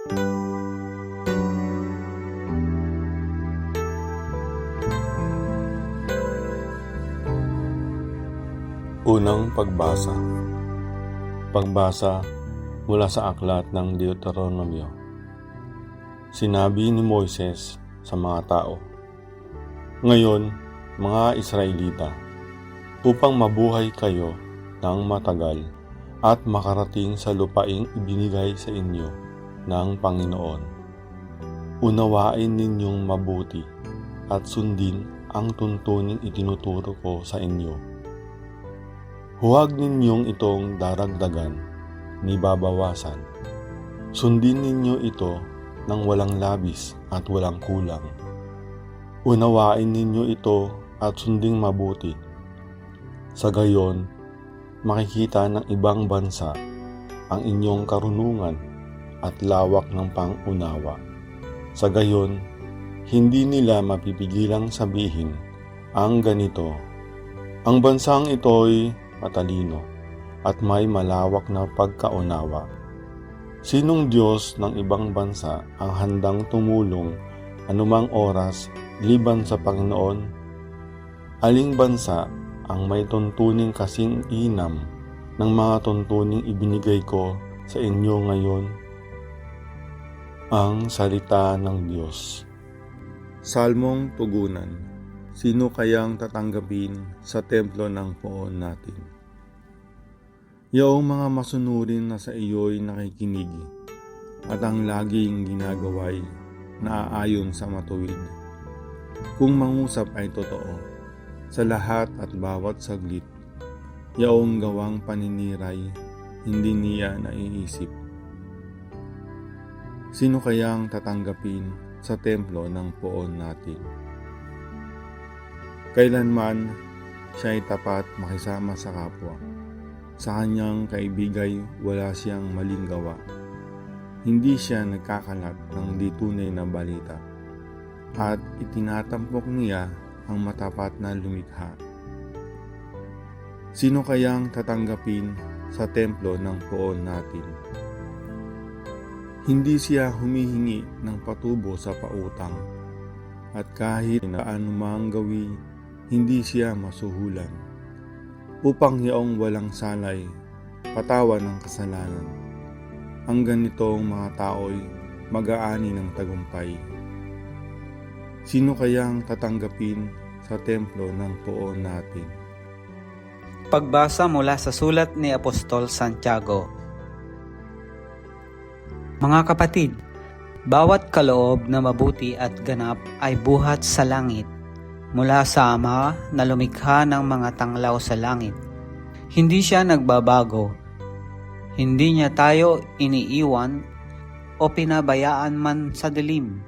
Unang pagbasa. Pagbasa mula sa aklat ng Deuteronomio. Sinabi ni Moises sa mga tao, "Ngayon, mga Israelita, upang mabuhay kayo ng matagal at makarating sa lupaing ibinigay sa inyo ng Panginoon, unawain ninyong mabuti at sundin ang tuntuning itinuturo ko sa inyo. Huwag ninyong itong daragdagan ni babawasan. Sundin ninyo ito ng walang labis at walang kulang. Unawain ninyo ito at sunding mabuti. Sa gayon, makikita ng ibang bansa ang inyong karunungan at lawak ng pang-unawa. Sa gayon, hindi nila mapipigilang sabihin ang ganito, ang bansang ito'y matalino at may malawak na pagkaunawa. Sinong Diyos ng ibang bansa ang handang tumulong anumang oras liban sa Panginoon? Aling bansa ang may tuntuning kasing inam ng mga tuntuning ibinigay ko sa inyo ngayon?" Ang salita ng Diyos. Salmong tugunan. Sino kayang tatanggapin sa templo ng poon natin? Yaong mga masunurin na sa iyo'y nakikinig at ang laging ginagaway naaayon sa matuwid. Kung mangusap ay totoo, sa lahat at bawat saglit, yaong gawang paniniray, hindi niya naiisip. Sino kayang tatanggapin sa templo ng poon natin? Kailanman siya'y tapat makisama sa kapwa. Sa kanyang kaibigay wala siyang maling gawa. Hindi siya nagkakalat ng di tunay na balita. At itinatampok niya ang matapat na lumikha. Sino kayang tatanggapin sa templo ng poon natin? Hindi siya humihingi ng patubo sa pautang. At kahit na anumang gawi, hindi siya masuhulan, upang yaong walang salay, patawan ng kasalanan. Ang ganitong mga tao'y mag-aani ng tagumpay. Sino kayang tatanggapin sa templo ng poon natin? Pagbasa mula sa sulat ni Apostol Santiago. Mga kapatid, bawat kaloob na mabuti at ganap ay buhat sa langit, mula sa Ama na lumikha ng mga tanglaw sa langit. Hindi siya nagbabago. Hindi niya tayo iniiwan o pinabayaan man sa dilim.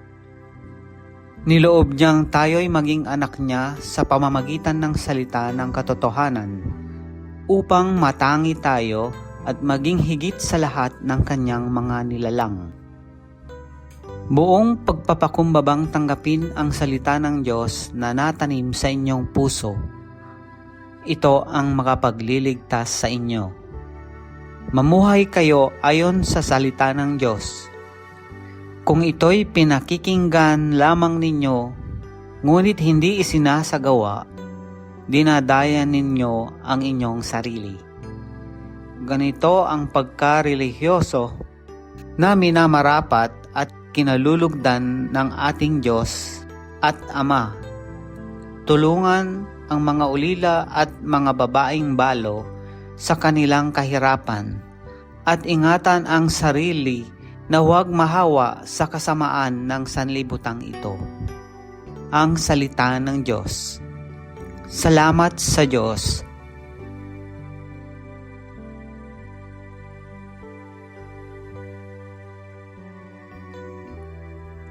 Niloob niyang tayo'y maging anak niya sa pamamagitan ng salita ng katotohanan, upang matangi tayo at maging higit sa lahat ng kanyang mga nilalang. Buong pagpapakumbabang tanggapin ang salita ng Diyos na natanim sa inyong puso. Ito ang makapagliligtas sa inyo. Mamuhay kayo ayon sa salita ng Diyos. Kung ito'y pinakikinggan lamang ninyo, ngunit hindi isinasagawa, dinadaya ninyo ang inyong sarili. Ganito ang pagka-relihiyoso na minamarapat at kinalulugdan ng ating Diyos at Ama. Tulungan ang mga ulila at mga babaeng balo sa kanilang kahirapan at ingatan ang sarili na huwag mahawa sa kasamaan ng sanlibutang ito. Ang salita ng Diyos. Salamat sa Diyos.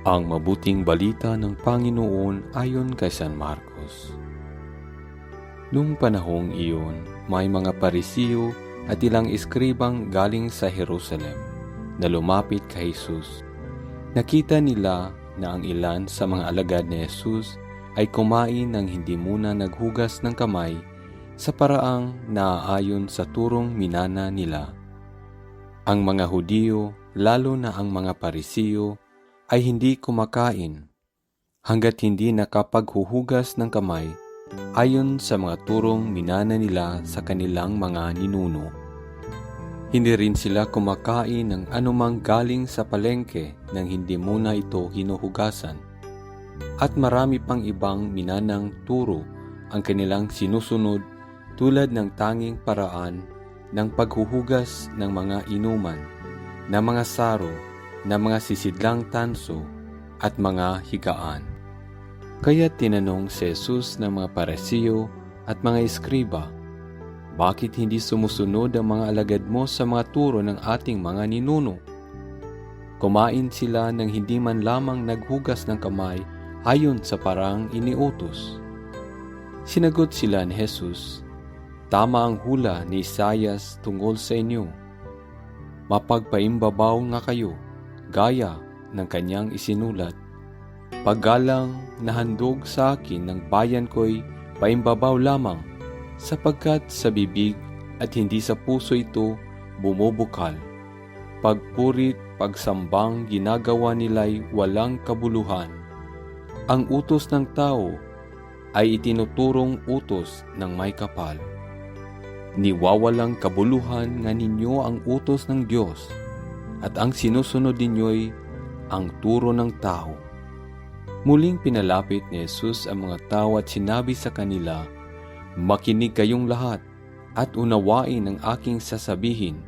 Ang mabuting balita ng Panginoon ayon kay San Marcos. Nung panahong iyon, may mga Parisiyo at ilang eskribang galing sa Jerusalem na lumapit kay Jesus. Nakita nila na ang ilan sa mga alagad ni Jesus ay kumain ng hindi muna naghugas ng kamay sa paraang naaayon sa turong minana nila. Ang mga Hudyo, lalo na ang mga Parisiyo, ay hindi kumakain hanggat hindi nakapaghuhugas ng kamay ayon sa mga turong minana nila sa kanilang mga ninuno. Hindi rin sila kumakain ng anumang galing sa palengke nang hindi muna ito hinuhugasan. At marami pang ibang minanang turo ang kanilang sinusunod tulad ng tanging paraan ng paghuhugas ng mga inuman, ng mga saro, ng mga sisidlang tanso, at mga higaan. Kaya tinanong si Jesus ng mga Parisiyo at mga eskriba, bakit hindi sumusunod ang mga alagad mo sa mga turo ng ating mga ninuno? Kumain sila nang hindi man lamang naghugas ng kamay ayon sa parang iniutos. Sinagot sila ni Jesus, tama ang hula ni Isaias tungkol sa inyo. Mapagpaimbabaw nga kayo, gaya ng kanyang isinulat. Paggalang na handog sa akin ng bayan ko'y paimbabaw lamang, sapagkat sa bibig at hindi sa puso ito bumubukal. Pagpurit, pagsambang ginagawa nila'y walang kabuluhan. Ang utos ng tao ay itinuturong utos ng may kapal. Niwawalang kabuluhan nga ninyo ang utos ng Diyos, at ang sinusunod ninyo'y ang turo ng tao. Muling pinalapit ni Jesus ang mga tao at sinabi sa kanila, makinig kayong lahat at unawain ang aking sasabihin.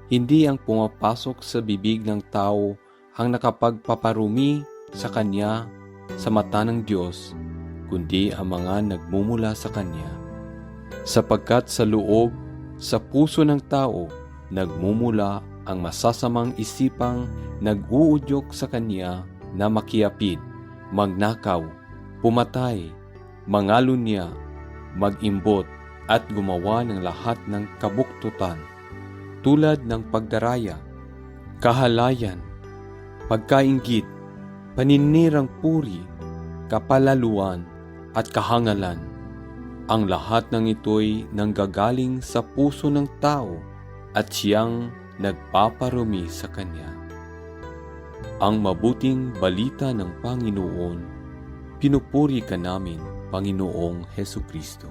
Hindi ang pumapasok sa bibig ng tao ang nakapagpaparumi sa kanya sa mata ng Diyos, kundi ang mga nagmumula sa kanya. Sapagkat sa loob, sa puso ng tao, nagmumula ang masasamang isipang nag-uudyok sa kanya na makiapid, magnakaw, pumatay, mangalunya, mag-imbot at gumawa ng lahat ng kabuktutan, tulad ng pagdaraya, kahalayan, pagkainggit, paninirang puri, kapalaluan at kahangalan. Ang lahat ng ito'y nanggagaling sa puso ng tao at siyang nagpaparumi sa kanya. Ang mabuting balita ng Panginoon, pinupuri ka namin, Panginoong Hesukristo.